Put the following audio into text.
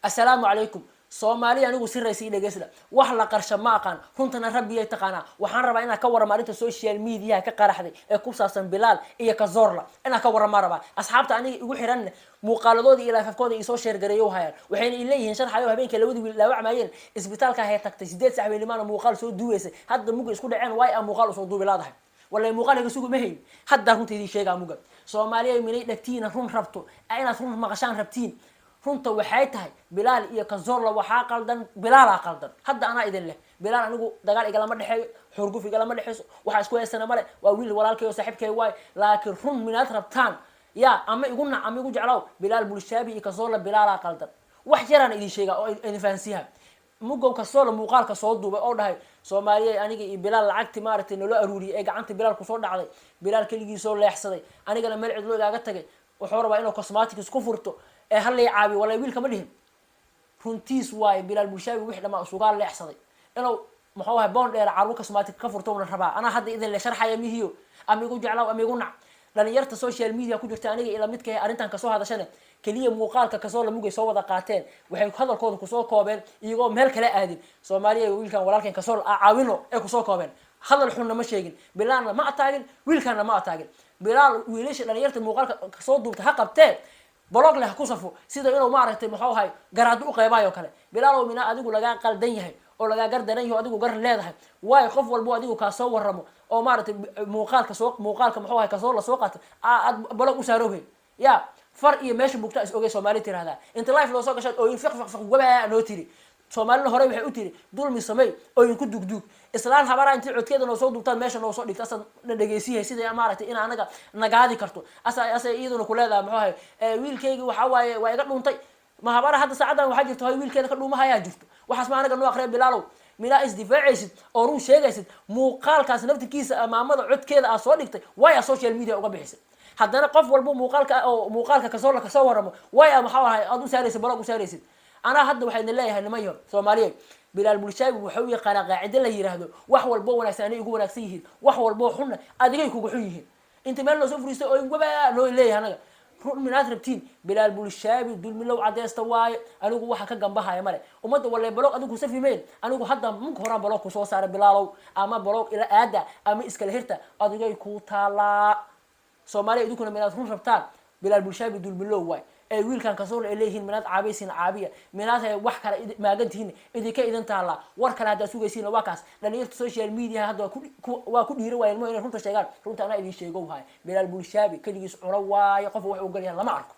السلام عليكم Soomaali anigu si raysay dhageysda wax la qarsho ma aqaan runtana rabbi ay taqaana waxaan rabaa inaan ka waramo arinta social media ka qaraxday ee ku saabsan Bilal iyo Kazorla inaan ka waramo rabaa asxaabta aniga igu xiran muuqaaladoodii ila afkooda ay soo sheer gareeyo hayaan waxayna ileeyihiin sharxayo habeenkii labadii wiil la wacmayeen isbitaalka hay tagtay 8 saac weelimaan muuqaal soo duuweysay hadda muga isku dhaceen way aan muuqaal soo duubi laadahay wala muuqaal iga sugu mahay hadda runtii sheega muga Soomaaliya minay dhagtiina run rabto inaad run maqashaan rabtiin runta waxay tahay Bilal iyo Kazorla waxa qaldan Bilal qaldan hadda ana idin leh Bilal anigu dagaal igala ma dhaxeeyo xurguf igala ma dhaxeeyo waxa isku heesana male waa wiil walaalkay oo saaxiibkay way laakiin run minaad rabtaan ya ama iguna ama igu jeclaw Bilal bulshaabi iyo Kazorla Bilal qaldan wax yaraan idin sheega oo idin fahansiyaa mugow Kazorla muuqaalka soo duubay oo dhahay Soomaaliya aniga iyo Bilal lacagti maartay nolo aruuriyay ee gacanta Bilal ku soo dhacday Bilal kaligiis soo leexsaday anigana meel cid loo igaaga tagay wuxuu rabaa inuu cosmetics ku furto هل يعابي ولا يقول كم لهم فرنتيس واي بلا المشاوي وحده ما سوقال لا يحصدي انه محوها بون دير عروك سماتك كفرتو من الربا انا حد اذا لا شرحه يميهيو ام يقول جعلوا ام يقول نع لان يرت السوشيال ميديا ku jirta aniga ila midkay arintan ka soo hadashana kaliya muuqaalka ka soo la mugay soo wada qaateen waxay hadalkooda ku soo koobeen iyagoo meel kale aadin Soomaaliya wiilkan walaalkeen ka soo caawino ee ku soo koobeen hadal xun ma sheegin Bilalna ma ataagin wiilkana ma ataagin Bilal wiilasha dhalinyarta muuqaalka ka soo duubta ha qabteen بلوغ له كوسفو سيده انو ما aragtay maxuu hay garaad u qeybayo kale Bilal mina adigu laga qaldan yahay oo laga gardaran yahay adigu gar leedahay way qof walba adigu ka soo waramo oo ma aragtay muuqaalka maxuu hay ka soo la soo qaato baloog u saaroobe ya far iyo meesha bugta is ogay Soomaali tirahda inta live loo soo gashay oo in fiq gaba noo tiri Soomaalina hore waxay u tiri dulmi samay oo in ku dugdug islaan habara intii codkeeda noo soo dubtaan meesha noo soo dhigta asan dhageysiyay sida ma aragtay in anaga nagaadi karto asa iyaduna ku leedahay maxuu hay wiilkaygi waxa waaye waa iga dhuntay ma habara hadda saacadan waxa jirto wiilkeeda ka dhuumaha jirto waxaas ma anaga noo aqreen Bilalow mina is difaacaysid oo run sheegaysid muuqaalkaas naftigiisa amaamada codkeeda soo dhigtay way social media uga bixisay haddana qof walba muuqaalka ka soo waramo way maxuu hay aad u saaraysid baloog u saaraysid أنا هذا واحد الله هالنمير سومالي بلا المشاوي وحوي قناة قاعدة اللي يرهدو وحول بو وناساني يقول نفسيه وحول بو حنا أديك يكون حيه أنت مالو سفر يستوي وبا لو إليه أنا من أثرتين بلا المشاوي دول من لو عدي استواي أنا جو واحد كجنبها يا مالي وما تو ولا بلوك أديك سفر مين أنا جو حتى ممكن هرب بلوك وصوص على بلالو أما بلوك إلى أدا أما إسكالهرتا أديك يكون تلا سومالي يدوكنا من أثرون ربطان بلا المشاوي دول من لو واي wiil kan ka soo leeyahay minaad caabaysin caabiya minaad ay wax kale maagantiin idinka idan taala war kale hada sugaysiin waa kaas dhalinyarta social media hada waa ku dhiiro waayeen ma inay runta sheegaan runta ana idin sheego wahay Bilal bulshaabi kaligiis curo waayo qof wax uu galiyay lama arko